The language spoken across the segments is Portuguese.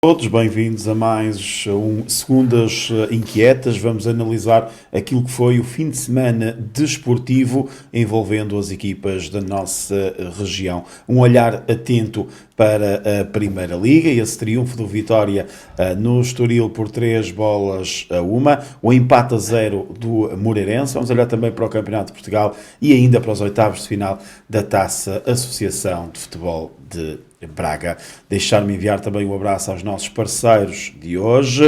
Todos bem-vindos a mais Segundas Inquietas. Vamos analisar aquilo que foi o fim de semana desportivo envolvendo as equipas da nossa região. Um olhar atento para a Primeira Liga e esse triunfo do Vitória no Estoril por 3-1, o empate a 0 do Moreirense. Vamos olhar também para o Campeonato de Portugal e ainda para os oitavos de final da Taça Associação de Futebol de Braga. Deixar-me enviar também um abraço aos nossos parceiros de hoje,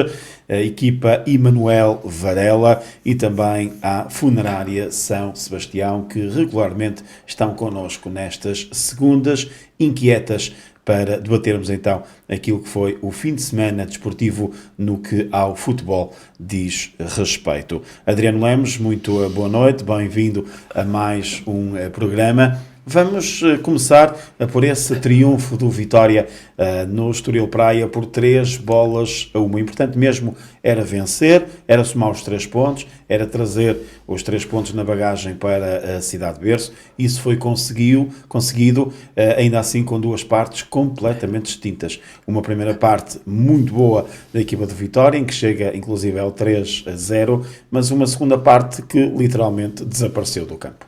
a equipa Emanuel Varela e também à Funerária São Sebastião, que regularmente estão connosco nestas segundas inquietas para debatermos então aquilo que foi o fim de semana desportivo no que ao futebol diz respeito. Adriano Lemos, muito boa noite, bem-vindo a mais um programa. Vamos começar por esse triunfo do Vitória no Estoril Praia por 3-1. O importante mesmo era vencer, era somar os 3 pontos, era trazer os 3 pontos na bagagem para a cidade de berço. Isso foi conseguido, ainda assim com duas partes completamente distintas. Uma primeira parte muito boa da equipa do Vitória, em que chega inclusive ao 3-0, mas uma segunda parte que literalmente desapareceu do campo.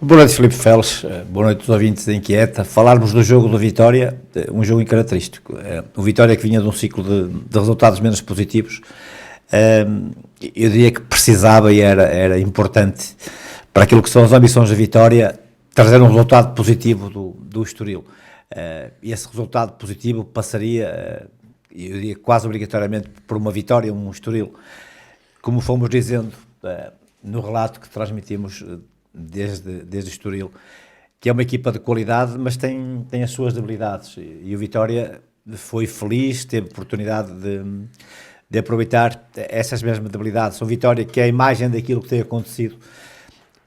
Boa noite, Filipe Feles, boa noite aos ouvintes da Inquieta. Falarmos do jogo do Vitória, um jogo incaracterístico. O Vitória que vinha de um ciclo de resultados menos positivos, eu diria que precisava e era importante para aquilo que são as ambições da Vitória, trazer um resultado positivo do Estoril. E esse resultado positivo passaria, eu diria quase obrigatoriamente, por uma vitória, um Estoril, como fomos dizendo no relato que transmitimos desde Estoril, que é uma equipa de qualidade, mas tem as suas debilidades, e o Vitória foi feliz, teve oportunidade de aproveitar essas mesmas debilidades. O Vitória, que é a imagem daquilo que tem acontecido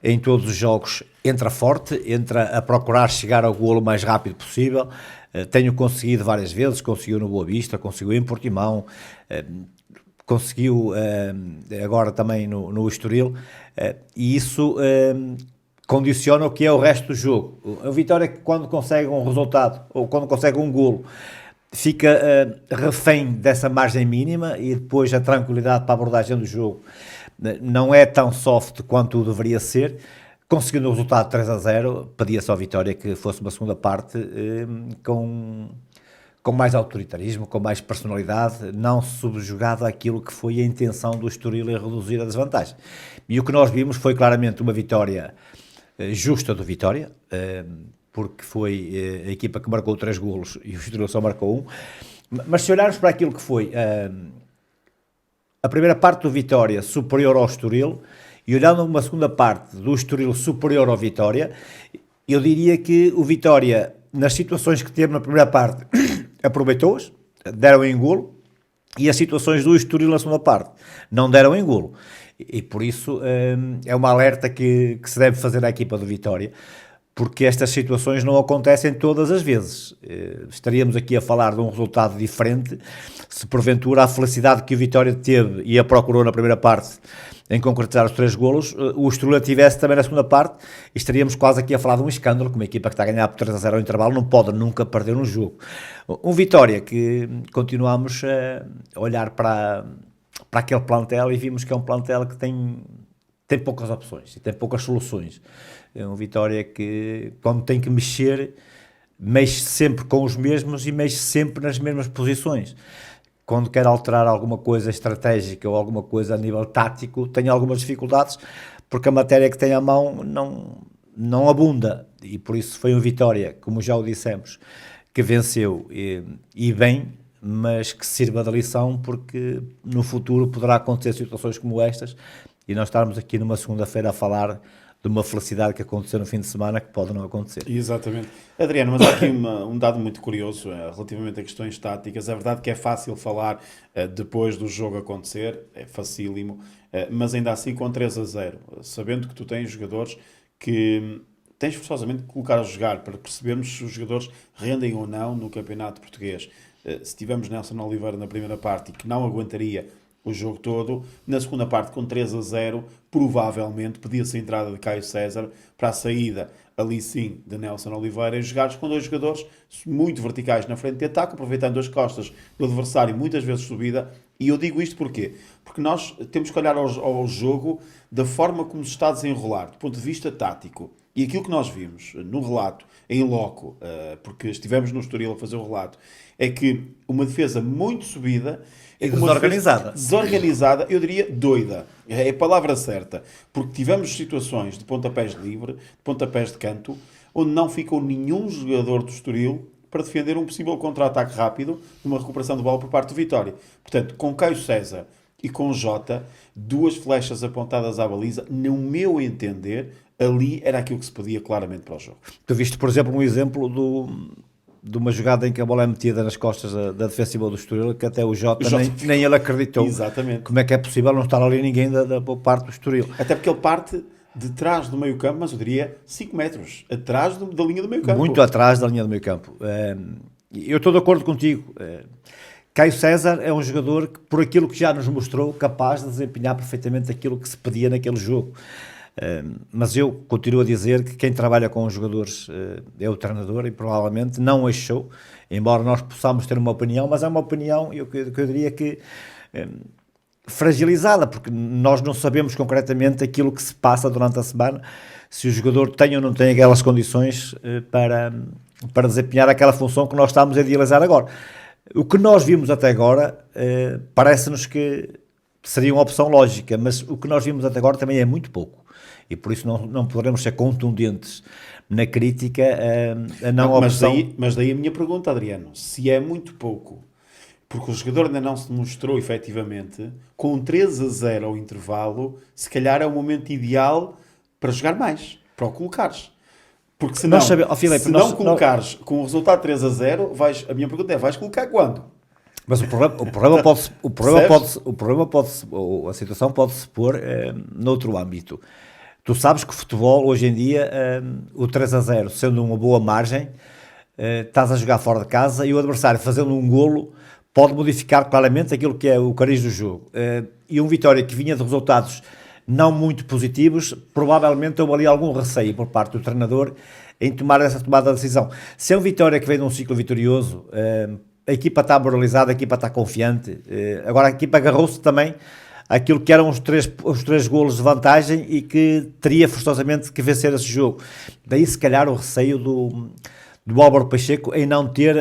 em todos os jogos, entra forte, entra a procurar chegar ao golo o mais rápido possível. Tenho conseguido várias vezes, conseguiu no Boa Vista, conseguiu em Portimão, conseguiu agora também no Estoril, e isso condiciona o que é o resto do jogo. A Vitória, quando consegue um resultado, ou quando consegue um golo, fica refém dessa margem mínima, e depois a tranquilidade para a abordagem do jogo não é tão soft quanto deveria ser. Conseguindo o resultado 3-0, pedia-se ao Vitória que fosse uma segunda parte com mais autoritarismo, com mais personalidade, não subjugado àquilo que foi a intenção do Estoril em reduzir a desvantagem. E o que nós vimos foi claramente uma vitória justa do Vitória, porque foi a equipa que marcou 3 golos e o Estoril só marcou 1. Mas se olharmos para aquilo que foi a primeira parte do Vitória superior ao Estoril, e olhando uma segunda parte do Estoril superior ao Vitória, eu diria que o Vitória, nas situações que teve na primeira parte, aproveitou-as, deram em golo, e as situações do Estoril na segunda parte não deram em golo. E por isso é uma alerta que se deve fazer à equipa do Vitória, porque estas situações não acontecem todas as vezes. Estaríamos aqui a falar de um resultado diferente se porventura a felicidade que o Vitória teve e a procurou na primeira parte em concretizar os 3 golos, o Estoril tivesse também na segunda parte, e estaríamos quase aqui a falar de um escândalo, como uma equipa que está a ganhar por 3-0 ao intervalo não pode nunca perder um jogo. Um Vitória que continuamos a olhar para aquele plantel e vimos que é um plantel que tem poucas opções e tem poucas soluções. É um Vitória que, quando tem que mexer, mexe sempre com os mesmos e mexe sempre nas mesmas posições. Quando quer alterar alguma coisa estratégica ou alguma coisa a nível tático, tem algumas dificuldades, porque a matéria que tem à mão não abunda, e por isso foi um Vitória, como já o dissemos, que venceu e bem, mas que sirva de lição, porque no futuro poderá acontecer situações como estas, e nós estarmos aqui numa segunda-feira a falar de uma felicidade que aconteceu no fim de semana que pode não acontecer. Exatamente. Adriano, mas há aqui um dado muito curioso relativamente a questões táticas. É verdade que é fácil falar depois do jogo acontecer, é facílimo, mas ainda assim com 3-0, sabendo que tu tens jogadores que tens forçosamente que colocar a jogar para percebermos se os jogadores rendem ou não no campeonato português. Se tivermos Nelson Oliveira na primeira parte e que não aguentaria o jogo todo. Na segunda parte, com 3-0, provavelmente pedia-se a entrada de Caio César para a saída, ali sim, de Nelson Oliveira, e jogados com dois jogadores muito verticais na frente de ataque, aproveitando as costas do adversário, muitas vezes subida. E eu digo isto porquê? Porque nós temos que olhar ao jogo da forma como se está a desenrolar, do ponto de vista tático. E aquilo que nós vimos no relato, em loco, porque estivemos no Estoril a fazer o relato, é que uma defesa muito subida e desorganizada. Desorganizada, eu diria doida. É a palavra certa. Porque tivemos situações de pontapés livre, de pontapés de canto, onde não ficou nenhum jogador do Estoril para defender um possível contra-ataque rápido, uma recuperação de bola por parte do Vitória. Portanto, com Caio César e com Jota, duas flechas apontadas à baliza, no meu entender, ali era aquilo que se pedia claramente para o jogo. Tu viste, por exemplo, um exemplo de uma jogada em que a bola é metida nas costas da defensiva do Estoril, que até o Jota nem ele acreditou. Exatamente. Como é que é possível não estar ali ninguém da parte do Estoril? Até porque ele parte de trás do meio campo, mas eu diria 5 metros atrás da linha do meio campo. Muito atrás da linha do meio campo. Eu estou de acordo contigo. Caio César é um jogador que, por aquilo que já nos mostrou, capaz de desempenhar perfeitamente aquilo que se pedia naquele jogo. Mas eu continuo a dizer que quem trabalha com os jogadores é o treinador e provavelmente não achou, embora nós possamos ter uma opinião, mas é uma opinião que eu diria que fragilizada, porque nós não sabemos concretamente aquilo que se passa durante a semana, se o jogador tem ou não tem aquelas condições para desempenhar aquela função que nós estamos a idealizar agora. O que nós vimos até agora parece-nos que seria uma opção lógica, mas o que nós vimos até agora também é muito pouco. E por isso não poderemos ser contundentes na crítica a não opção. Mas daí a minha pergunta, Adriano, se é muito pouco, porque o jogador ainda não se mostrou efetivamente, com 3-0 ao intervalo, se calhar é o momento ideal para jogar mais, para o colocares. Porque senão, se não colocares com o resultado 3-0, a minha pergunta é, vais colocar quando? Mas a situação pode-se pôr noutro âmbito. Tu sabes que o futebol, hoje em dia, o 3-0, sendo uma boa margem, estás a jogar fora de casa e o adversário fazendo um golo pode modificar claramente aquilo que é o cariz do jogo. E um Vitória que vinha de resultados não muito positivos, provavelmente houve ali algum receio por parte do treinador em tomar essa tomada de decisão. Se é um Vitória que vem de um ciclo vitorioso, a equipa está moralizada, a equipa está confiante, agora a equipa agarrou-se também aquilo que eram os três golos de vantagem e que teria forçosamente que vencer esse jogo. Daí, se calhar, o receio do Álvaro Pacheco em não ter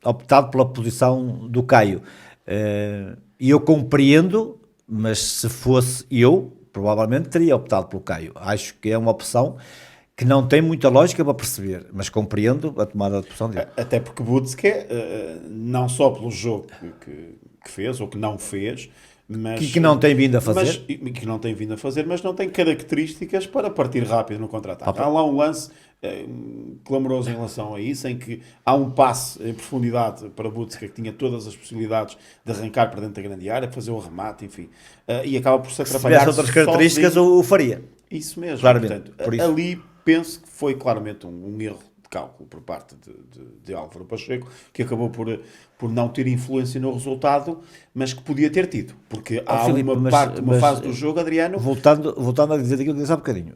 optado pela posição do Caio. E eu compreendo, mas se fosse eu, provavelmente teria optado pelo Caio. Acho que é uma opção que não tem muita lógica para perceber, mas compreendo a tomada de posição dele. Até porque Butzke, não só pelo jogo que fez, ou que não fez, mas... Que não tem vindo a fazer. Que não tem vindo a fazer, mas não tem características para partir rápido no contra-ataque. Há lá um lance clamoroso em relação a isso, em que há um passe em profundidade para Butzke, que tinha todas as possibilidades de arrancar para dentro da grande área, fazer o remate, enfim. E acaba por se atrapalhar. Se tivesse outras características, o faria. Isso mesmo. Claramente. Portanto, ali penso que foi claramente um erro de cálculo por parte de Álvaro Pacheco, que acabou por não ter influência no resultado, mas que podia ter tido, porque há Filipe, uma fase do jogo, Adriano... Voltando a dizer aquilo que disse há bocadinho,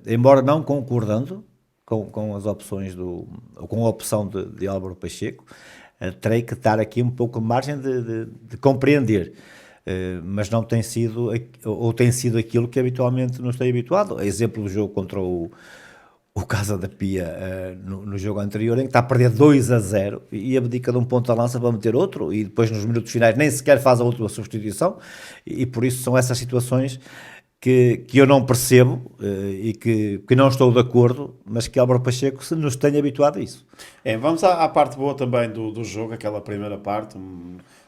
embora não concordando com as opções ou com a opção de Álvaro Pacheco, terei que estar aqui um pouco de margem de compreender, mas não tem sido, ou tem sido aquilo que habitualmente nos tem habituado. Exemplo do jogo contra o Casa da Pia no jogo anterior, em que está a perder 2-0 e abdica de um ponto de lança para meter outro, e depois nos minutos finais nem sequer faz a última substituição, e por isso são essas situações que eu não percebo e que não estou de acordo, mas que Álvaro Pacheco se nos tenha habituado a isso. Vamos à parte boa também do jogo, aquela primeira parte,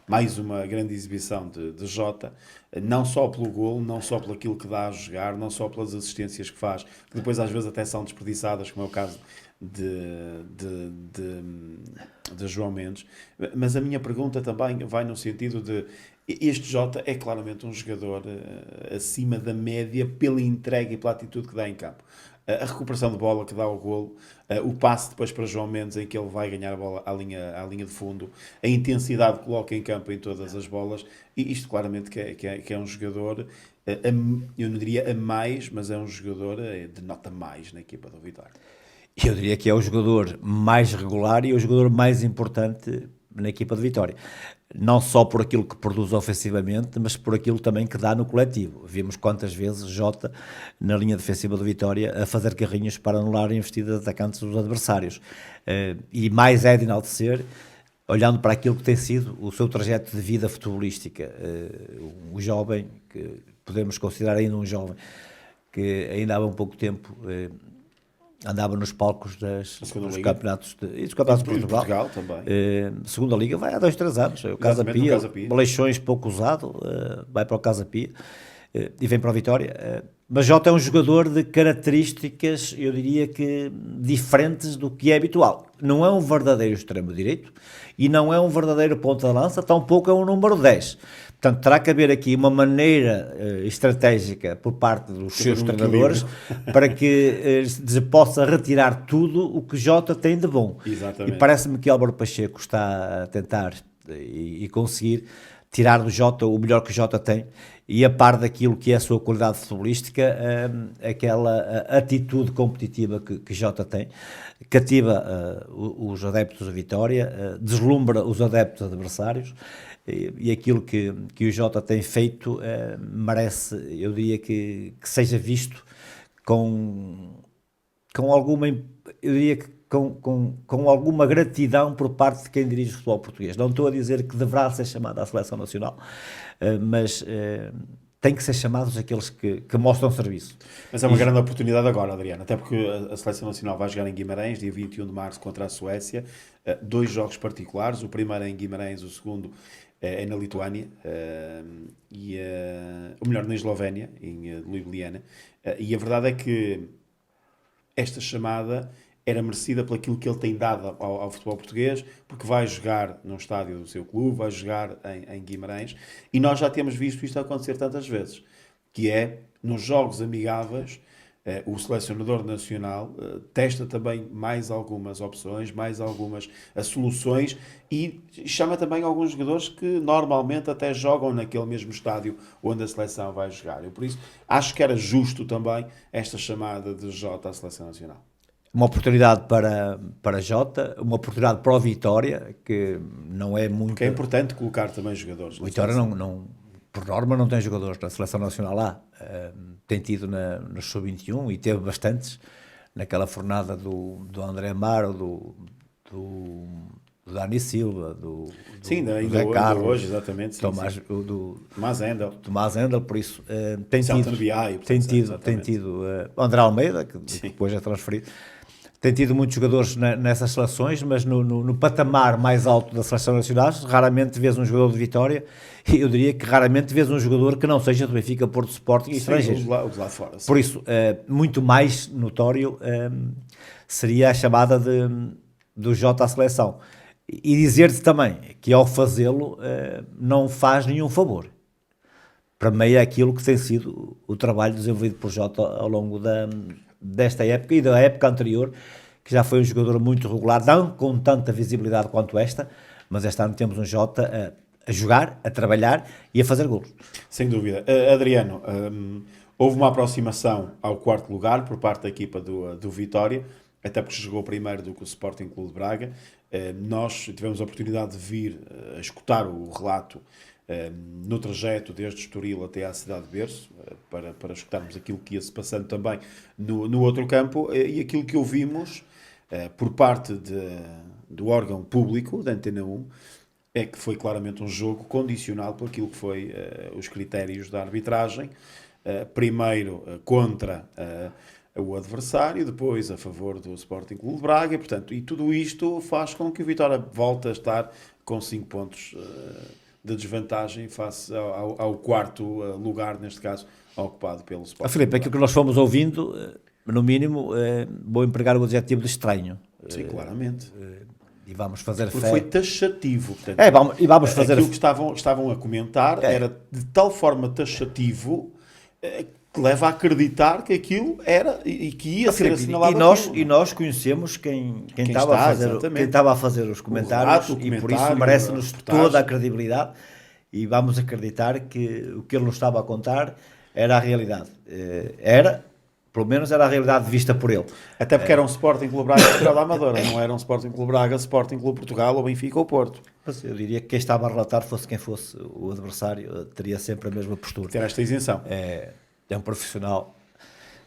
mais uma grande exibição de Jota, não só pelo golo, não só pelo aquilo que dá a jogar, não só pelas assistências que faz, que depois às vezes até são desperdiçadas, como é o caso de João Mendes, mas a minha pergunta também vai no sentido de este Jota é claramente um jogador acima da média pela entrega e pela atitude que dá em campo. a recuperação de bola que dá ao golo, o passe depois para João Mendes em que ele vai ganhar a bola à linha de fundo, a intensidade que coloca em campo em todas as bolas, e isto claramente que é um jogador, eu não diria a mais, mas é um jogador de nota mais na equipa do Vitória. Eu diria que é o jogador mais regular e o jogador mais importante na equipa de Vitória. Não só por aquilo que produz ofensivamente, mas por aquilo também que dá no coletivo. Vimos quantas vezes Jota, na linha defensiva do Vitória, a fazer carrinhos para anular a investida de atacantes dos adversários. E mais é de enaltecer, olhando para aquilo que tem sido o seu trajeto de vida futebolística. O jovem, que podemos considerar ainda um jovem, que ainda há um pouco tempo andava nos palcos dos campeonatos dos campeonatos de Portugal também. Segunda Liga vai há 2, 3 anos. O Casa Pia, Leixões pouco usado, vai para o Casa Pia e vem para o Vitória. Mas Jota é um jogador de características, eu diria que diferentes do que é habitual. Não é um verdadeiro extremo-direito e não é um verdadeiro ponta de lança, tampouco é um número 10. Portanto, terá que haver aqui uma maneira estratégica por parte dos seus treinadores para que se possa retirar tudo o que Jota tem de bom. Exatamente. E parece-me que Álvaro Pacheco está a tentar e conseguir tirar do Jota o melhor que o Jota tem e a par daquilo que é a sua qualidade futebolística, aquela atitude competitiva que Jota tem, cativa os adeptos da Vitória, deslumbra os adeptos adversários. E aquilo que o Jota tem feito merece, eu diria que seja visto com alguma, eu diria que com alguma gratidão por parte de quem dirige o futebol português. Não estou a dizer que deverá ser chamado à Seleção Nacional, mas tem que ser chamados aqueles que mostram serviço. Mas é uma grande oportunidade agora, Adriano, até porque a Seleção Nacional vai jogar em Guimarães, dia 21 de março, contra a Suécia. 2 jogos particulares, o primeiro é em Guimarães, o segundo é na Lituânia, ou melhor, na Eslovénia, em Ljubljana. E a verdade é que esta chamada era merecida por aquilo que ele tem dado ao futebol português, porque vai jogar num estádio do seu clube, vai jogar em Guimarães, e nós já temos visto isto acontecer tantas vezes, que é, nos jogos amigáveis, o selecionador nacional testa também mais algumas opções, mais algumas soluções e chama também alguns jogadores que normalmente até jogam naquele mesmo estádio onde a seleção vai jogar. Eu, por isso, acho que era justo também esta chamada de Jota à Seleção Nacional. Uma oportunidade para Jota, uma oportunidade para o Vitória, que não é muito... Que é importante colocar também jogadores. O Vitória por norma não tem jogadores na Seleção Nacional lá. Tem tido no Sub-21 e teve bastantes naquela fornada do André Amaro, do Dani Silva, do Zé Carlos, hoje, exatamente, Tomás Endel, por isso tem tido André Almeida, que depois é transferido. Tem tido muitos jogadores nessas seleções, mas no patamar mais alto da Seleção Nacional, raramente vês um jogador de Vitória, e eu diria que raramente vês um jogador que não seja do Benfica, Porto, Sporting e estrangeiros. Os lá fora, por isso, muito mais notório seria a chamada do Jota à seleção. E dizer-te também que ao fazê-lo não faz nenhum favor. Para mim é aquilo que tem sido o trabalho desenvolvido por Jota ao longo desta época e da época anterior, que já foi um jogador muito regular, não com tanta visibilidade quanto esta, mas este ano temos um Jota a jogar, a trabalhar e a fazer golos. Sem dúvida. Adriano, houve uma aproximação ao 4º lugar por parte da equipa do Vitória, até porque jogou primeiro do que o Sporting Clube de Braga. Nós tivemos a oportunidade de vir a escutar o relato no trajeto desde Estoril até à cidade de Berço, para escutarmos aquilo que ia-se passando também no outro campo, e aquilo que ouvimos por parte do órgão público, da Antena 1, é que foi claramente um jogo condicionado por aquilo que foi os critérios da arbitragem, primeiro contra o adversário, depois a favor do Sporting Clube de Braga, e tudo isto faz com que o Vitória volte a estar com 5 pontos de desvantagem face ao 4º lugar, neste caso, ocupado pelo Sporting. Filipe, aquilo que nós fomos ouvindo, no mínimo, vou empregar o adjetivo de estranho. Sim, claramente. E vamos fazer fé. Foi taxativo. Portanto, vamos fazer aquilo que estavam a comentar era de tal forma taxativo leva a acreditar que aquilo era e que ia ser assinalado. E nós conhecemos quem exatamente. estava a fazer os comentários, o e por isso comentário, merece-nos a reportagem. toda a credibilidade, e vamos acreditar que o que ele nos estava a contar era a realidade. Pelo menos era a realidade vista por ele. Até porque era um Sporting Clube Braga Estrela da Amadora, não era um Sporting Clube Braga, Sporting Clube Portugal, ou Benfica ou Porto. Mas eu diria que quem estava a relatar, fosse quem fosse o adversário, teria sempre a mesma postura. Ter esta isenção. É um profissional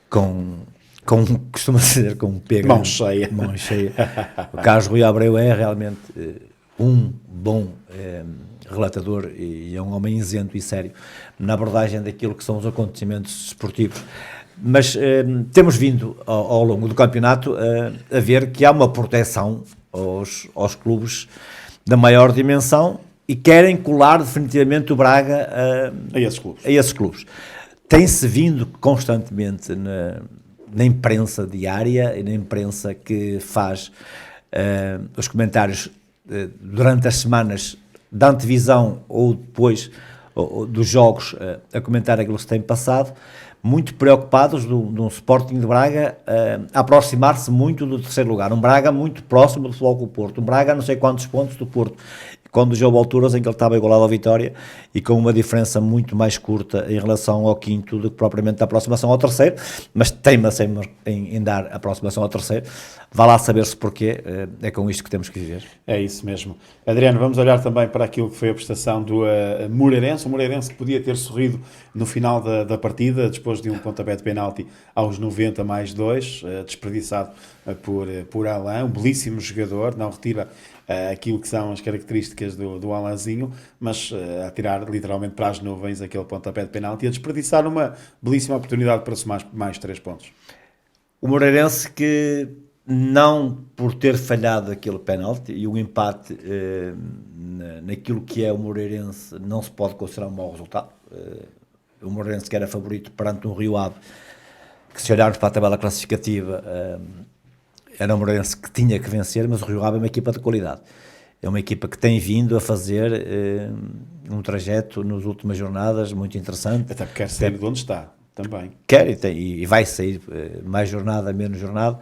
com costuma dizer, com um pega. Mão cheia. O Carlos Rui Abreu é realmente um bom relatador, e é um homem isento e sério na abordagem daquilo que são os acontecimentos esportivos. Mas temos vindo ao longo do campeonato a ver que há uma proteção aos clubes da maior dimensão, e querem colar definitivamente o Braga a esses clubes. Tem-se vindo constantemente na imprensa diária e na imprensa que faz os comentários durante as semanas da antevisão ou depois dos jogos, a comentar aquilo que se tem passado, muito preocupados de um Sporting de Braga a aproximar-se muito do terceiro lugar, um Braga muito próximo do Futebol Clube do Porto, um Braga a não sei quantos pontos do Porto, quando houve alturas em que ele estava igualado ao Vitória, e com uma diferença muito mais curta em relação ao quinto do que propriamente a aproximação ao terceiro, mas teima-se em dar a aproximação ao terceiro. Vá lá saber-se porquê, é com isto que temos que viver. É isso mesmo. Adriano, vamos olhar também para aquilo que foi a prestação do Moreirense, o Moreirense que podia ter sorrido no final da partida, depois de um pontapé de penalti aos 90+2, desperdiçado por Alain, um belíssimo jogador, não retira aquilo que são as características do Alanzinho, mas a tirar literalmente para as nuvens aquele pontapé de penalti e a desperdiçar uma belíssima oportunidade para somar mais 3 pontos. O Moreirense que, não por ter falhado aquele penalti, e o empate naquilo que é o Moreirense não se pode considerar um mau resultado. O Moreirense que era favorito perante um Rio Ave, que se olharmos para a tabela classificativa, era um Moreirense que tinha que vencer, mas o Rio Ave é uma equipa de qualidade. É uma equipa que tem vindo a fazer um trajeto nas últimas jornadas muito interessante. Até porque quer sair de onde está, também. Quer e vai sair mais jornada, menos jornada,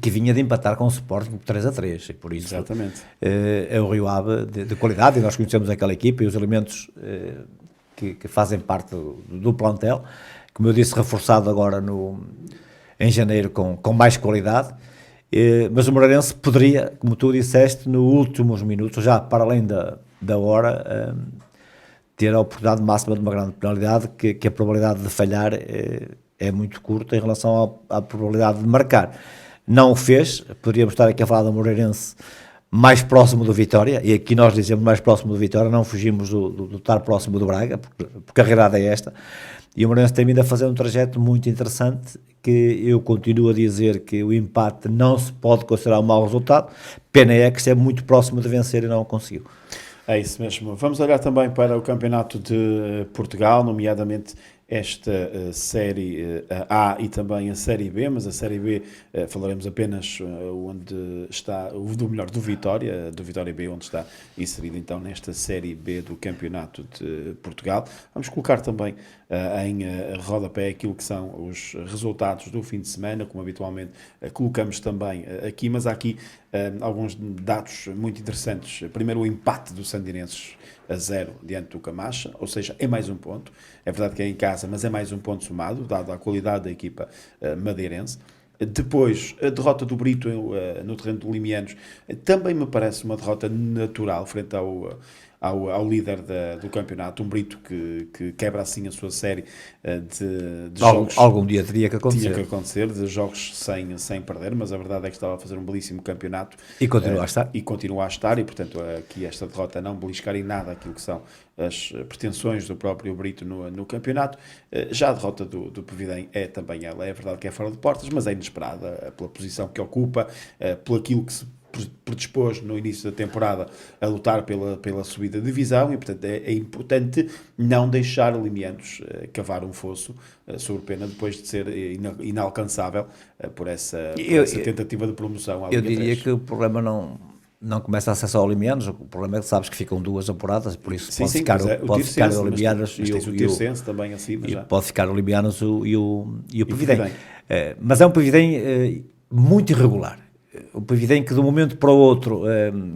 que vinha de empatar com o Sporting 3-3, e por isso exatamente. É o Rio Ave de qualidade, e nós conhecemos aquela equipa e os elementos que fazem parte do plantel, como eu disse, reforçado agora em janeiro com mais qualidade. Mas o Moreirense poderia, como tu disseste, nos últimos minutos, já para além da hora, ter a oportunidade máxima de uma grande penalidade, que a probabilidade de falhar é muito curta em relação à probabilidade de marcar. Não o fez. Poderíamos estar aqui a falar do Moreirense mais próximo do Vitória, e aqui nós dizemos mais próximo do Vitória, não fugimos do estar próximo do Braga, porque a realidade é esta. E o Moreirense tem vindo a fazer um trajeto muito interessante, que eu continuo a dizer que o empate não se pode considerar um mau resultado. Pena é que esteve muito próximo de vencer e não o conseguiu. É isso mesmo. Vamos olhar também para o Campeonato de Portugal, nomeadamente esta Série A e também a Série B, mas a Série B falaremos apenas onde está do Vitória B, onde está inserido então nesta Série B do Campeonato de Portugal. Vamos colocar também em rodapé aquilo que são os resultados do fim de semana, como habitualmente colocamos também aqui, mas há aqui alguns dados muito interessantes. Primeiro, o empate do Sandinenses a 0 diante do Camacha, ou seja, é mais um ponto. É verdade que é em casa, mas é mais um ponto somado, dado a qualidade da equipa madeirense. Depois, a derrota do Brito no terreno do Limianos também me parece uma derrota natural frente ao líder do campeonato, um Brito que quebra assim a sua série de jogos. Algum dia teria que acontecer. Tinha que acontecer, de jogos sem perder, mas a verdade é que estava a fazer um belíssimo campeonato. E continua a estar. E continua a estar, e portanto aqui esta derrota não beliscar em nada aquilo que são as pretensões do próprio Brito no campeonato. Já a derrota do Pevidem também ela, é verdade que é fora de portas, mas é inesperada pela posição que ocupa, por aquilo que se predispôs no início da temporada a lutar pela subida de divisão, e portanto é importante não deixar o Limianos cavar um fosso sobre pena depois de ser inalcançável por essa tentativa de promoção. Eu diria que o problema não começa a ser só Olimianos, o problema é que sabes que ficam 2 apuradas, por isso Sim, pode sim, ficar, pois é, o pode ficar Tirsense, Olimianos mas tens o Tirsense também acima já. pode ficar Olimianos e o Pavidem. Pavidem. Mas é um Pavidem muito irregular. O Pavidem que de um momento para o outro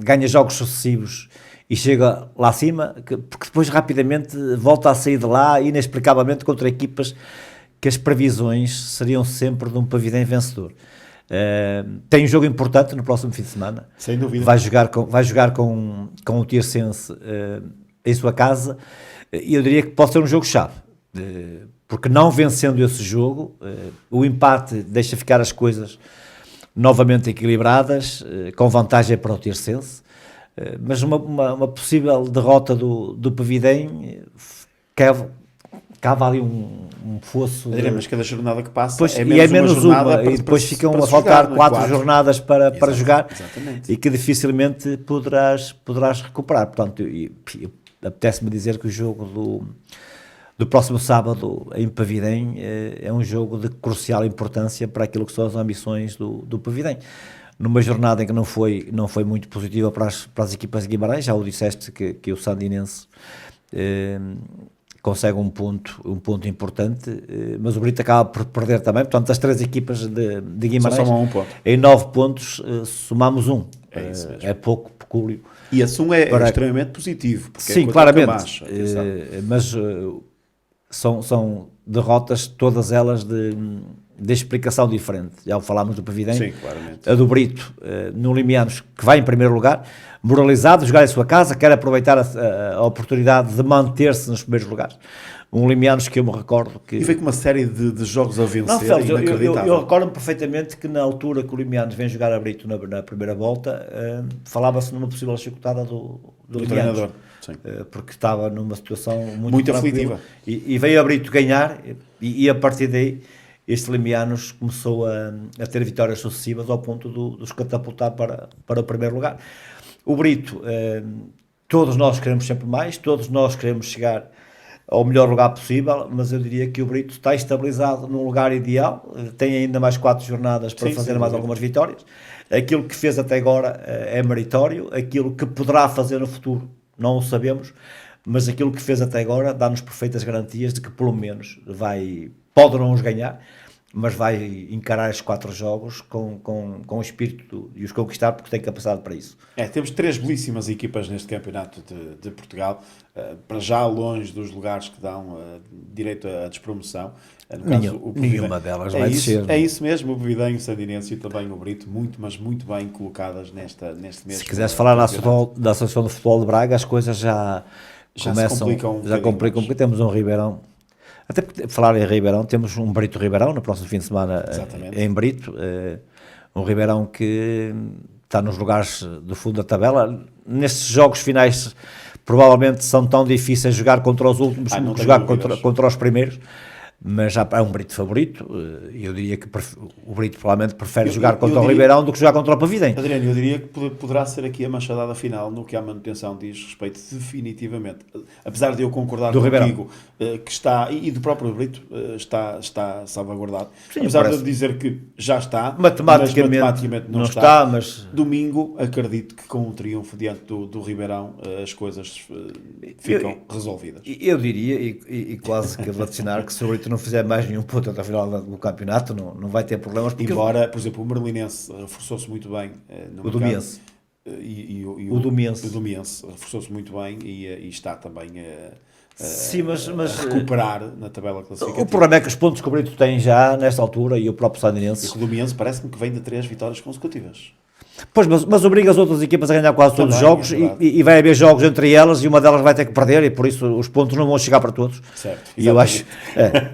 ganha jogos sucessivos e chega lá acima, porque depois rapidamente volta a sair de lá inexplicavelmente contra equipas que as previsões seriam sempre de um Pavidem vencedor. Tem um jogo importante no próximo fim de semana. Sem dúvida. Vai jogar com o Tirsense em sua casa, e eu diria que pode ser um jogo-chave, porque não vencendo esse jogo, o empate deixa ficar as coisas novamente equilibradas, com vantagem para o Tirsense, mas uma possível derrota do Pavidem cava ali um fosso. Mas cada jornada que passa Pois, é menos uma uma, para, e depois para, ficam para a faltar jogar, 4 jornadas para jogar, exatamente. e que dificilmente poderás recuperar. Portanto, apetece-me dizer que o jogo do próximo sábado em Pavidem é um jogo de crucial importância para aquilo que são as ambições do Pavidem. Numa jornada em que não foi muito positiva para as equipas de Guimarães, já o disseste que o Sandinense consegue um ponto importante, mas o Brito acaba por perder também. Portanto, as 3 equipas de Guimarães, só somam um ponto. Em 9 pontos, somamos 1. É isso mesmo. É pouco pecúlio. E esse 1 é extremamente positivo. Porque Sim, é claramente. Camacho, mas são derrotas, todas elas de explicação diferente. Já falámos do Pavidem. Sim, claramente. A do Brito, no Limianos, que vai em primeiro lugar, moralizado, jogar em sua casa, quer aproveitar a oportunidade de manter-se nos primeiros lugares. Um Limianos que eu me recordo que... E veio com uma série de jogos a vencer. Não, Félix, inacreditável. eu recordo-me perfeitamente que na altura que o Limianos vem jogar a Brito na primeira volta, falava-se numa possível chicotada do Limianos. Treinador. Sim. Porque estava numa situação muito aflitiva. E veio a Brito ganhar, e a partir daí este Limianos começou a ter vitórias sucessivas ao ponto de os catapultar para o primeiro lugar. O Brito, todos nós queremos sempre mais, todos nós queremos chegar ao melhor lugar possível, mas eu diria que o Brito está estabilizado num lugar ideal, tem ainda mais 4 jornadas para fazer mais algumas vitórias. Aquilo que fez até agora é meritório, aquilo que poderá fazer no futuro não o sabemos, mas aquilo que fez até agora dá-nos perfeitas garantias de que pelo menos pode não os ganhar, mas vai encarar estes 4 jogos com o espírito de os conquistar, porque tem capacidade para isso. Temos 3 belíssimas equipas neste campeonato de Portugal, para já longe dos lugares que dão direito à despromoção. No caso, Nenhuma delas vai descer. É isso mesmo, o Pavidem, o Sandinense e também o Brito, mas muito bem colocadas neste mesmo. Se quiseres falar da Associação de Futebol de Braga, as coisas já começam, já complicam, porque temos um Ribeirão. Até porque, falar em Ribeirão, temos um Brito Ribeirão no próximo fim de semana. Exatamente. Em Brito, um Ribeirão que está nos lugares do fundo da tabela. Nestes jogos finais provavelmente são tão difíceis jogar contra os últimos como jogar contra os primeiros, mas já é um Brito favorito, e eu diria que o Brito provavelmente prefere jogar contra o Ribeirão do que jogar contra o Pavidem. Adriano, eu diria que poderá ser aqui a machadada final no que a manutenção diz respeito, definitivamente. Apesar de eu concordar contigo, que está, e do próprio Brito, está salvaguardado. Sim, apesar de eu dizer que já está, matematicamente não está, mas domingo acredito que com o triunfo diante do Ribeirão as coisas ficam resolvidas. Eu diria, e quase que vaticinar, que se o Brito não fizer mais nenhum ponto até ao final do campeonato, não vai ter problemas. Embora, por exemplo, o Merlinense reforçou-se muito bem no o Domiense. O Domiense reforçou-se muito bem e está também sim, mas a recuperar na tabela classificativa. O problema é que os pontos que o Brito tem já nesta altura, e o próprio Sandinense... E o Domiense parece-me que vem de 3 vitórias consecutivas. Pois, mas obriga as outras equipas a ganhar quase todos os jogos, e vai haver jogos entre elas, e uma delas vai ter que perder, e por isso os pontos não vão chegar para todos. Certo. E eu acho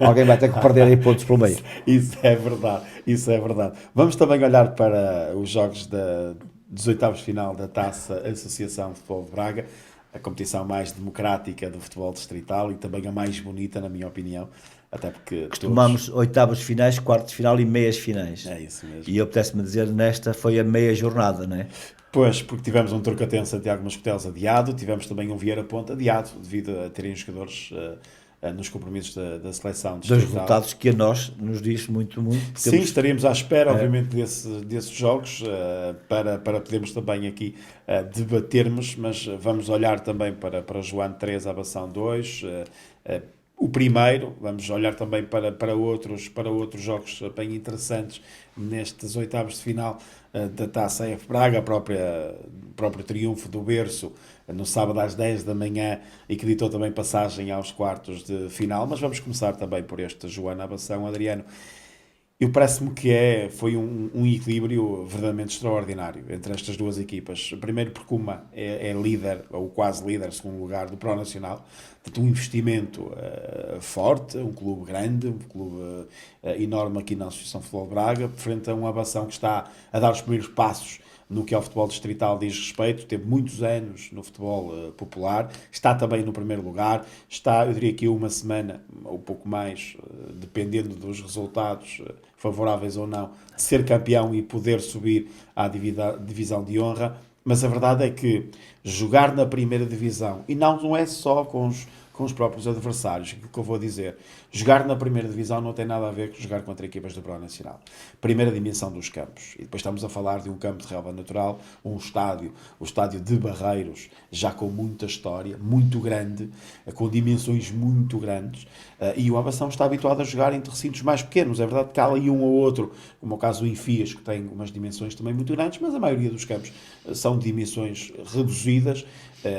alguém vai ter que perder aí pontos pelo meio. Isso é verdade. Vamos também olhar para os jogos dos oitavos de final da Taça Associação de Futebol de Braga, a competição mais democrática do futebol distrital e também a mais bonita, na minha opinião. Até porque costumamos oitavos de finais, quartos de final e meias finais. É isso mesmo. E eu apetece-me dizer, nesta foi a meia jornada, não é? Pois, porque tivemos um Trocatense Santiago Mascoteles adiado, tivemos também um Vieira Ponte adiado, devido a terem jogadores nos compromissos da seleção Dos distrital. resultados que a nós nos diz muito. Sim, estaríamos à espera, obviamente, desses jogos para podermos também aqui debatermos, mas vamos olhar também para Joano 3, Abação 2, o primeiro, vamos olhar também para outros jogos bem interessantes nestes oitavos de final da Taça F Braga, o próprio triunfo do Berço no sábado às 10 da manhã e que ditou também passagem aos quartos de final, mas vamos começar também por este Joano Abação. Adriano, eu parece-me que foi um equilíbrio verdadeiramente extraordinário entre estas duas equipas. Primeiro porque uma é líder, ou quase líder, segundo lugar, do Pro Nacional. Portanto, um investimento forte, um clube grande, um clube enorme aqui na Associação de Futebol de Braga, frente a uma Abação que está a dar os primeiros passos no que ao futebol distrital diz respeito, teve muitos anos no futebol popular, está também no primeiro lugar, está, eu diria que uma semana, ou pouco mais, dependendo dos resultados favoráveis ou não, de ser campeão e poder subir à divisão de honra, mas a verdade é que jogar na primeira divisão, e não é só com os próprios adversários, aquilo que eu vou dizer, jogar na primeira divisão não tem nada a ver com jogar contra equipas do Pro Nacional. Primeira dimensão dos campos, e depois estamos a falar de um campo de relva natural, o estádio de Barreiros, já com muita história, muito grande, com dimensões muito grandes, e o Abação está habituado a jogar entre recintos mais pequenos. É verdade que há ali um ou outro, como é o caso do Enfias, que tem umas dimensões também muito grandes, mas a maioria dos campos são de dimensões reduzidas,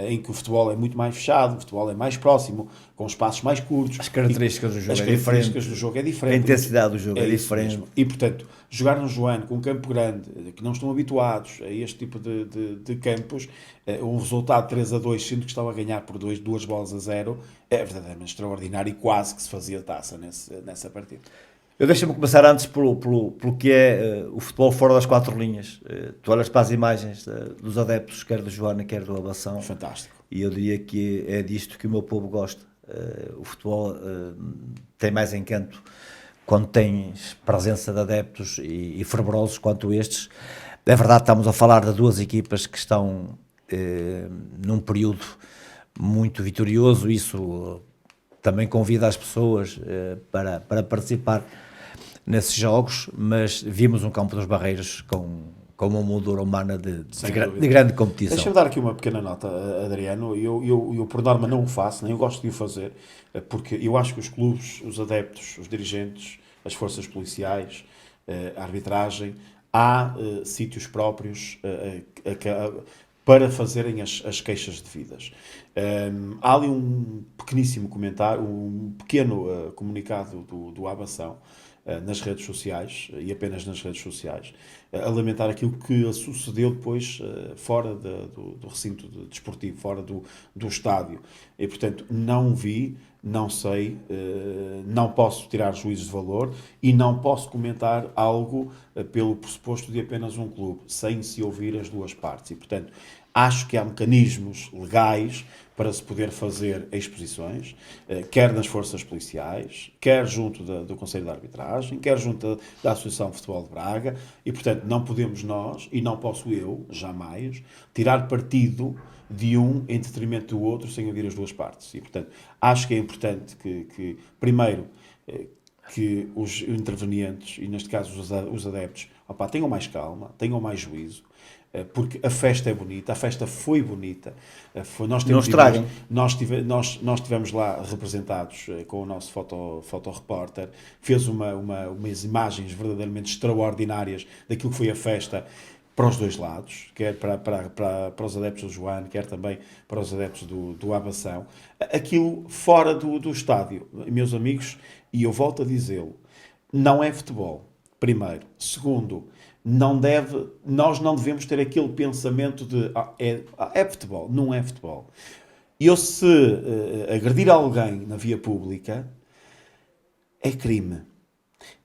em que o futebol é muito mais fechado, o futebol é mais próximo, com espaços mais curtos. As características do jogo é diferente. A intensidade do jogo é diferente. Mesmo. E, portanto, jogar no Joano com um campo grande, que não estão habituados a este tipo de campos, um resultado 3-2, sendo que estava a ganhar por 2-0, é verdadeiramente extraordinário e quase que se fazia taça nessa partida. Deixa-me começar antes pelo que é o futebol fora das quatro linhas. Tu olhas para as imagens dos adeptos, quer do Joana, quer do Abação. Fantástico. E eu diria que é disto que o meu povo gosta. O futebol tem mais encanto quando tens presença de adeptos e fervorosos quanto estes. É verdade, estamos a falar de duas equipas que estão num período muito vitorioso. Isso também convida as pessoas para participar nesses jogos, mas vimos um campo dos Barreiros com uma moldura humana de grande competição. Deixa-me dar aqui uma pequena nota, Adriano. Eu por norma não o faço, nem eu gosto de o fazer, porque eu acho que os clubes, os adeptos, os dirigentes, as forças policiais, a arbitragem, há sítios próprios para fazerem as queixas devidas. Há ali um pequeníssimo comentário, um pequeno comunicado do Abação nas redes sociais, e apenas nas redes sociais, a lamentar aquilo que sucedeu depois fora do recinto desportivo, fora do estádio. E, portanto, não vi, não sei, não posso tirar juízos de valor e não posso comentar algo pelo pressuposto de apenas um clube, sem se ouvir as duas partes. E, portanto, acho que há mecanismos legais para se poder fazer exposições, quer nas forças policiais, quer junto do Conselho de Arbitragem, quer junto da Associação de Futebol de Braga, e, portanto, não podemos nós, e não posso eu, jamais, tirar partido de um em detrimento do outro sem ouvir as duas partes. E, portanto, acho que é importante que primeiro, que os intervenientes, e neste caso os adeptos, tenham mais calma, tenham mais juízo, porque a festa é bonita, a festa foi bonita. Nós estivemos lá representados com o nosso fotorepórter, fez umas imagens verdadeiramente extraordinárias daquilo que foi a festa para os dois lados, quer para os adeptos do Joano, quer também para os adeptos do Abação. Aquilo fora do estádio, meus amigos, e eu volto a dizê-lo, não é futebol, primeiro. Segundo, nós não devemos ter aquele pensamento de é futebol. Não é futebol. Eu, se agredir alguém na via pública, é crime.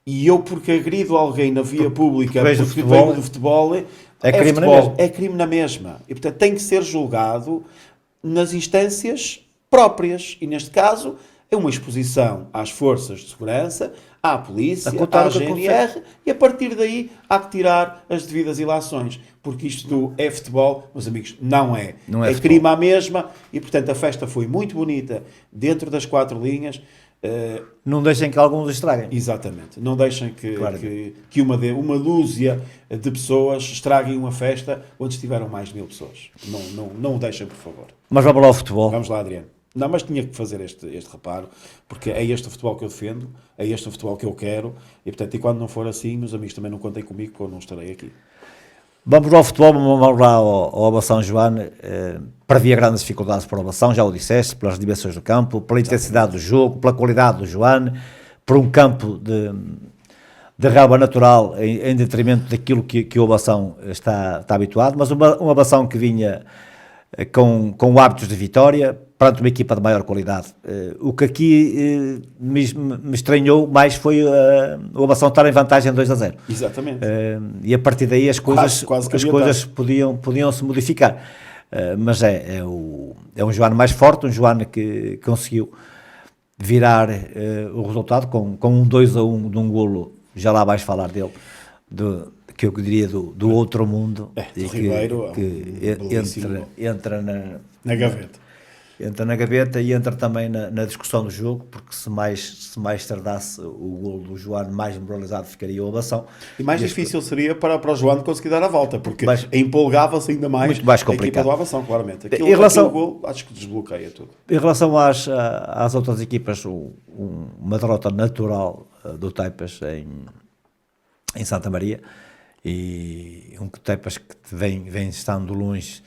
E eu, porque agrido alguém na via pública porque venho do futebol, é crime na mesma. E, portanto, tem que ser julgado nas instâncias próprias. E, neste caso, é uma exposição às forças de segurança, à polícia, A contar à o que GNR, e a partir daí há que tirar as devidas ilações, porque isto é futebol, meus amigos, não é. Não é É futebol. crime à mesma, e portanto a festa foi muito bonita, dentro das 4 linhas. Não deixem que alguns estraguem. Exatamente. Não deixem que, Claro. que uma dúzia de pessoas estraguem uma festa onde estiveram mais de 1000 pessoas. Não o deixem, por favor. Mas vamos lá ao futebol. Vamos lá, Adriano. Não, mas tinha que fazer este reparo, porque é este o futebol que eu defendo, é este o futebol que eu quero, e portanto, e quando não for assim, meus amigos, também não contem comigo, porque eu não estarei aqui. Vamos ao futebol, vamos lá ao Obação João. Previa grandes dificuldades para o Obação, já o disseste, pelas dimensões do campo, pela intensidade do jogo, pela qualidade do João, por um campo de relva natural em detrimento daquilo que o Obação está habituado, mas um Obação que vinha com hábitos de vitória, perante uma equipa de maior qualidade. O que aqui me estranhou mais foi o Obação estar em vantagem 2-0. Exatamente. E a partir daí as coisas, Quase que as havia coisas podiam se modificar. Mas é um João mais forte, um João que conseguiu virar o resultado com um 2-1 de um golo, já lá vais falar dele, que eu diria do outro mundo, do Ribeiro, que belíssimo. entra Na gaveta. Entra na gaveta e entra também na discussão do jogo, porque se mais tardasse o golo do João, mais moralizado ficaria a Ovação. E mais difícil seria para o João conseguir dar a volta, porque Mas- empolgava-se ainda mais, Muito mais a equipa complicado. do Avação, claramente. Em relação- Aquele gol, acho que desbloqueia tudo. Em relação às outras equipas, uma derrota natural do Taipas em Santa Maria, e um Taipas que vem estando longe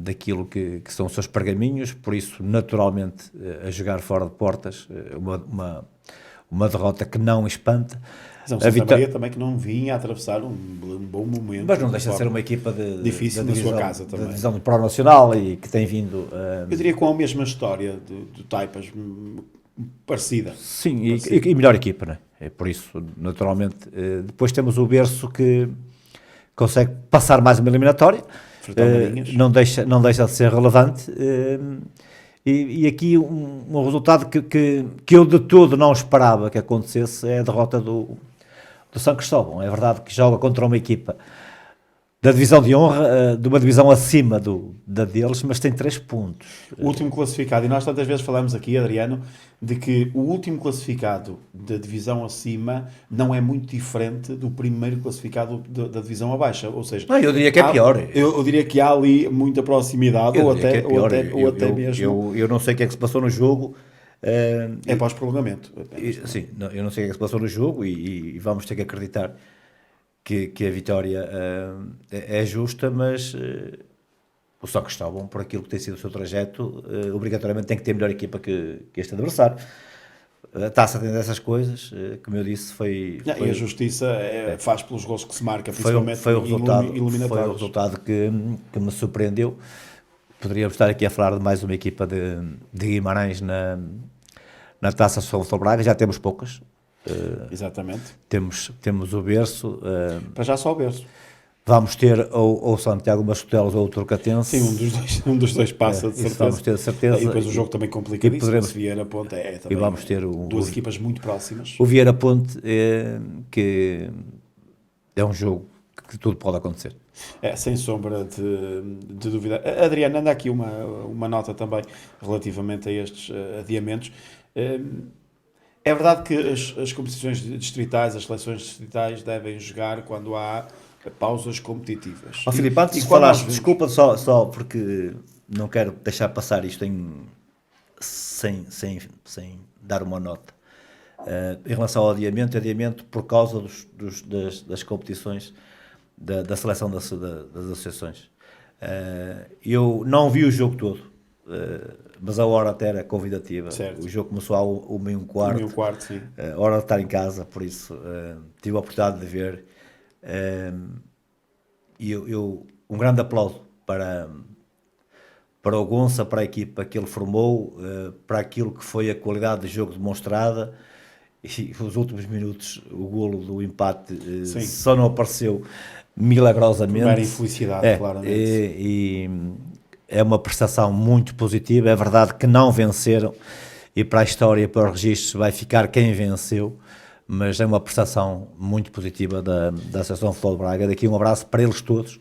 daquilo que são os seus pergaminhos, por isso naturalmente a jogar fora de portas, uma derrota que não espanta. Mas é um A Santa vitó- Maria também que não vinha a atravessar um bom momento. Mas não deixa de ser uma equipa difícil da na sua divisão, casa também. da divisão do Pro Nacional e que tem vindo Eu diria com a mesma história do Taipas, parecida. sim, e melhor equipa, né? É por isso, naturalmente. Depois temos o Berço que consegue passar mais uma eliminatória, Fratamarinhas. não deixa de ser relevante. E aqui um resultado que eu de todo não esperava que acontecesse é a derrota do São Cristóvão. É verdade que joga contra uma equipa da divisão de honra, de uma divisão acima da deles, mas tem 3 pontos. O último classificado, e nós tantas vezes falamos aqui, Adriano, de que o último classificado da divisão acima não é muito diferente do primeiro classificado da divisão abaixo, ou seja... Não, eu diria que é pior. Eu diria que há ali muita proximidade, ou até, ou até mesmo... Eu não sei o que é que se passou no jogo. É pós-prolongamento. Sim, eu não sei o que é que se passou no jogo e vamos ter que acreditar que a vitória é justa, mas o São Cristóvão, por aquilo que tem sido o seu trajeto, obrigatoriamente tem que ter melhor equipa que este adversário. A Taça tem dessas coisas, como eu disse, foi E a justiça faz pelos gols que se marca, foi principalmente o resultado, eliminatórios. foi o resultado que me surpreendeu. Poderíamos estar aqui a falar de mais uma equipa de Guimarães na Taça São Braga, já temos poucas. Exatamente. Temos o Berço, Para já só o Berço. vamos ter ou Santiago Mascotelos ou o Turcatense. Sim, um dos dois passa, de isso certeza. vamos ter de certeza. E depois o jogo também complicadíssimo. poderemos- Se Vieira Ponte também. e vamos ter duas equipas muito próximas. O Vieira Ponte, que é um jogo que tudo pode acontecer. Sem sombra de dúvida. Adriano, anda aqui uma nota também relativamente a estes adiamentos. É verdade que as competições distritais, as seleções distritais devem jogar quando há pausas competitivas. Filipe, antes de quando nós falares, vemos- desculpa só porque não quero deixar passar isto sem dar uma nota. Em relação ao adiamento por causa das competições da seleção das associações. Eu não vi o jogo todo, mas a hora até era convidativa. Certo. O jogo começou às 1h15. 1h15, sim. Hora de estar em casa, por isso tive a oportunidade de ver. E um grande aplauso para o Gonça, para a equipa que ele formou, para aquilo que foi a qualidade de jogo demonstrada. E os últimos minutos, o golo do empate só não apareceu milagrosamente. Mera infelicidade, claramente. E é uma prestação muito positiva. É verdade que não venceram e para a história, para os registros, vai ficar quem venceu, mas é uma prestação muito positiva da Associação de Futebol de Braga. Daqui um abraço para eles todos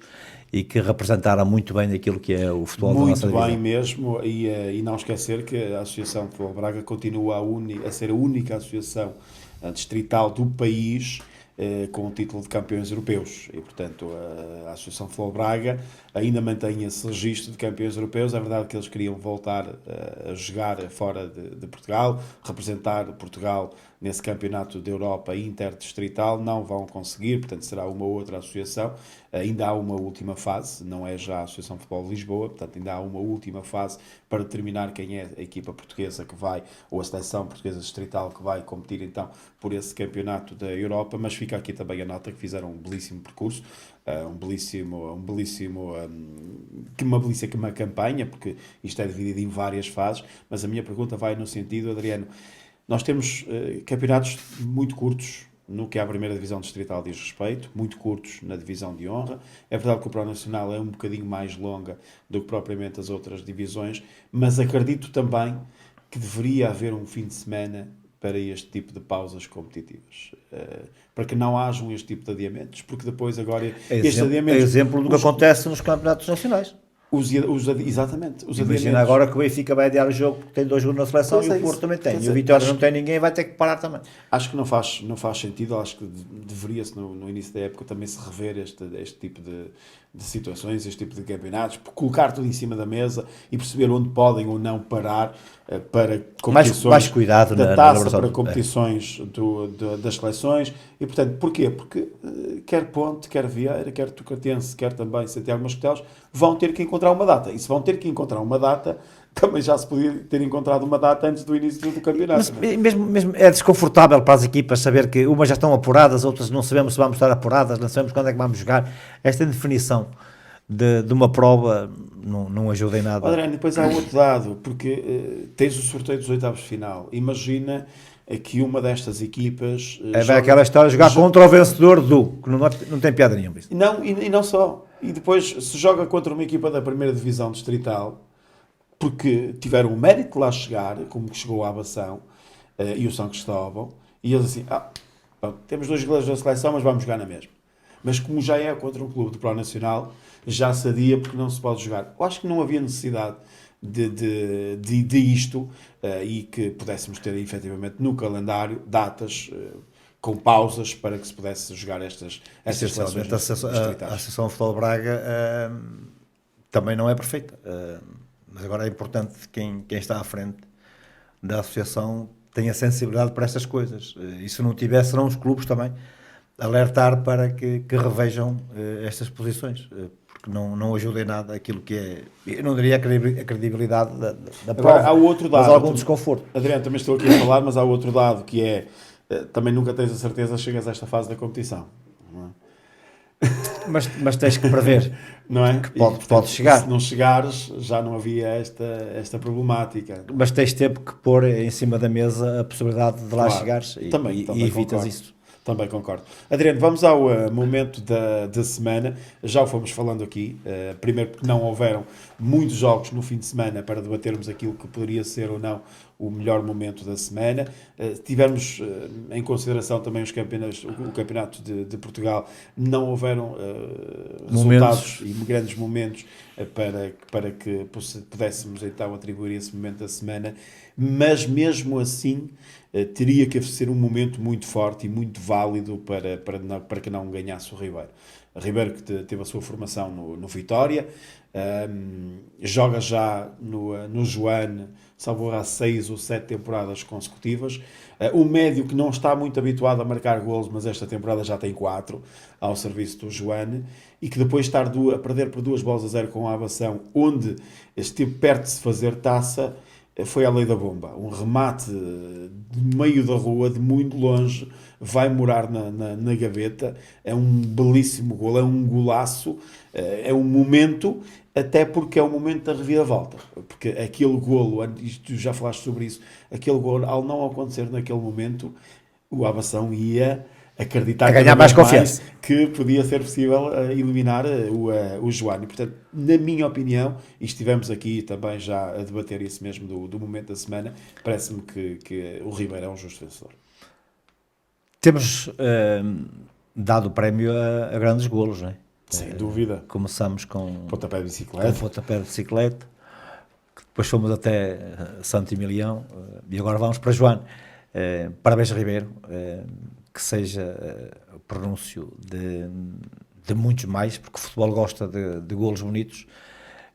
e que representaram muito bem aquilo que é o futebol da nossa divisão. Muito bem mesmo, e não esquecer que a Associação de Futebol de Braga continua a ser a única associação distrital do país com o título de campeões europeus, e portanto a Associação de Futebol de Braga ainda mantém esse registro de campeões europeus. É verdade que eles queriam voltar a jogar fora de Portugal, representar Portugal nesse campeonato da Europa interdistrital, não vão conseguir, portanto será uma outra associação. Ainda há uma última fase, não é já a Associação de Futebol de Lisboa, portanto ainda há uma última fase para determinar quem é a equipa portuguesa que vai, ou a seleção portuguesa distrital que vai competir então por esse campeonato da Europa. Mas fica aqui também a nota que fizeram um belíssimo percurso, uma belíssima campanha, porque isto é dividido em várias fases. Mas a minha pergunta vai no sentido, Adriano, nós temos campeonatos muito curtos no que à primeira divisão distrital diz respeito, muito curtos na divisão de honra. É verdade que o Pro Nacional é um bocadinho mais longa do que propriamente as outras divisões, mas acredito também que deveria haver um fim de semana para este tipo de pausas competitivas, para que não hajam este tipo de adiamentos, porque depois agora estes adiamentos... É exemplo do que acontece nos campeonatos nacionais. Exatamente. Imagina agora que o Benfica vai adiar o jogo porque tem 2 jogadores na seleção, e o Porto também tem, e o Vitória não tem ninguém, vai ter que parar também. Acho que não faz sentido. Acho que deveria-se no início da época também se rever este tipo de situações, este tipo de campeonatos, colocar tudo em cima da mesa e perceber onde podem ou não parar para competições mais cuidado da taça, para competições das seleções. E portanto, porquê? Porque quer Ponte, quer Vieira, quer Tucatense, quer também Santiago Moscotelos vão ter que encontrar uma data. E se vão ter que encontrar uma data, também já se podia ter encontrado uma data antes do início do campeonato. Mas mesmo é desconfortável para as equipas saber que umas já estão apuradas, outras não sabemos se vamos estar apuradas, não sabemos quando é que vamos jogar. Esta indefinição de uma prova não ajuda em nada. Adriano, depois há outro dado, porque tens o sorteio dos oitavos de final. Imagina que uma destas equipas... aquela história de jogar contra o vencedor que não tem piada nenhuma. Não, e não só. E depois se joga contra uma equipa da primeira divisão distrital, porque tiveram o mérito de lá chegar, como que chegou a Abação e o São Cristóvão, e eles assim, temos 2 jogadores da seleção, mas vamos jogar na mesma. Mas como já é contra um clube do Pro Nacional, já sabia porque não se pode jogar. Eu acho que não havia necessidade de isto, e que pudéssemos ter efetivamente no calendário datas com pausas para que se pudesse jogar estas seleções distritais. A Associação de Futebol de Braga também não é perfeita, mas agora é importante que quem está à frente da associação tenha sensibilidade para estas coisas, e se não tiver, serão os clubes também alertar para que revejam estas posições, porque não ajuda em nada aquilo que é, eu não diria a credibilidade da prova. Agora, há outro dado, mas algum desconforto. Adriano, também estou aqui a falar, mas há outro dado que é, também nunca tens a certeza, chegas a esta fase da competição. Não é? Mas tens que prever, não é? Que pode chegar. Se não chegares, já não havia esta problemática. Mas tens tempo que pôr em cima da mesa a possibilidade de lá chegares e evitas concordo. isso. Também concordo. Adriano, vamos ao momento da semana. Já o fomos falando aqui. Primeiro porque não houveram muitos jogos no fim de semana para debatermos aquilo que poderia ser ou não o melhor momento da semana. Tivemos em consideração também o campeonato de Portugal. Não houveram resultados e grandes momentos para que pudéssemos então atribuir esse momento da semana. Mas mesmo assim teria que ser um momento muito forte e muito válido para que não ganhasse o Ribeiro. A Ribeiro que teve a sua formação no Vitória, joga já no Joane, salvo há 6 ou 7 temporadas consecutivas. O médio que não está muito habituado a marcar golos, mas esta temporada já tem 4 ao serviço do Joane, e que depois estar a perder por 2-0 com a Abação, onde esteve perto de se fazer taça, foi a lei da bomba. Um remate de meio da rua, de muito longe, vai morar na gaveta. É um belíssimo golo, é um golaço, é um momento, até porque é o momento da reviravolta. Porque aquele golo, tu já falaste sobre isso, aquele golo, ao não acontecer naquele momento, o Abação ia acreditar A ganhar cada mais vez confiança. que podia ser possível eliminar o Joano. E, portanto, na minha opinião, e estivemos aqui também já a debater isso mesmo do momento da semana, parece-me que o Ribeiro é um justo vencedor. Temos dado o prémio a grandes golos, não é? Sem dúvida. Começamos com Pontapé de o bicicleta. pontapé de bicicleta, que depois fomos até Santo Emilião, e agora vamos para Joano. Parabéns, Ribeiro, que seja o pronúncio de muitos mais, porque o futebol gosta de golos bonitos.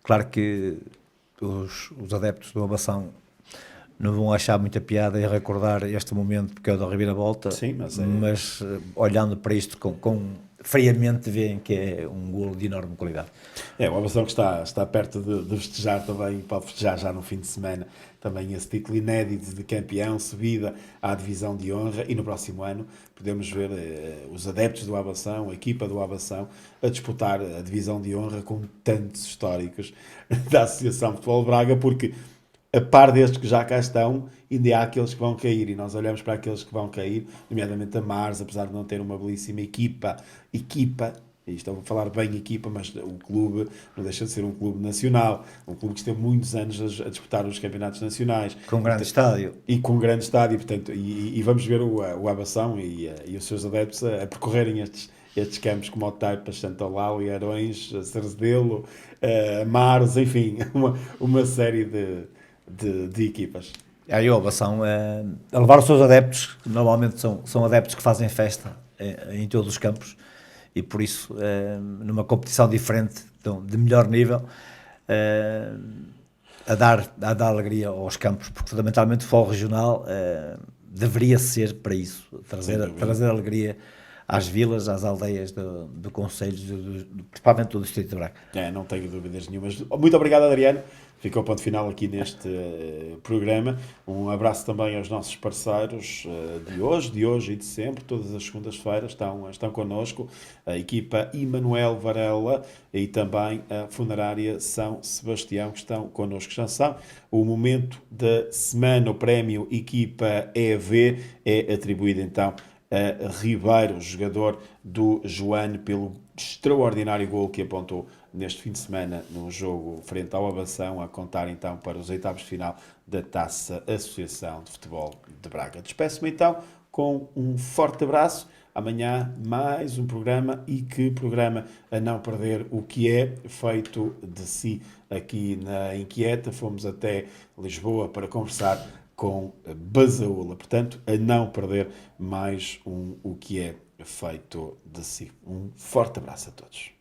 Claro que os adeptos do Abação não vão achar muita piada em recordar este momento porque é o da reviravolta, Sim, mas mas olhando para isto friamente veem que é um golo de enorme qualidade. É uma versão que está perto de festejar também, pode festejar já no fim de semana também esse título inédito de campeão, subida à divisão de honra, e no próximo ano podemos ver os adeptos do Abação, a equipa do Abação, a disputar a divisão de honra com tantos históricos da Associação de Futebol de Braga, porque a par destes que já cá estão, ainda há aqueles que vão cair, e nós olhamos para aqueles que vão cair, nomeadamente a Mars, apesar de não ter uma belíssima equipa, e estou a falar bem equipa, mas o clube não deixa de ser um clube nacional, um clube que esteve muitos anos a disputar os campeonatos nacionais. Com um grande estádio. E com um grande estádio, portanto, e vamos ver o Abação e os seus adeptos a percorrerem estes campos como o Taipas, Santolau, Arões, Cerzedelo, Mares, enfim, uma série de equipas. Aí a Abação a levar os seus adeptos, que normalmente são adeptos que fazem festa em todos os campos, e por isso, numa competição diferente, então, de melhor nível, a dar alegria aos campos, porque fundamentalmente o futebol regional deveria ser para isso, trazer alegria às vilas, às aldeias do concelho, principalmente do Distrito de Braga. Não tenho dúvidas nenhumas. Muito obrigado, Adriano. Fica o ponto final aqui neste programa. Um abraço também aos nossos parceiros de hoje e de sempre. Todas as segundas-feiras estão connosco. A equipa Emanuel Varela e também a Funerária São Sebastião, que estão connosco. Já sabe, o momento da semana, o prémio Equipa EV é atribuído então a Ribeiro, jogador do Joano, pelo extraordinário gol que apontou neste fim de semana no jogo frente ao Abação, a contar então para os oitavos de final da Taça Associação de Futebol de Braga. Despeço-me então com um forte abraço. Amanhã mais um programa, e que programa a não perder, o que é feito de si aqui na Inquieta. Fomos até Lisboa para conversar com Basaúla, portanto, a não perder mais o que é feito de si. Um forte abraço a todos.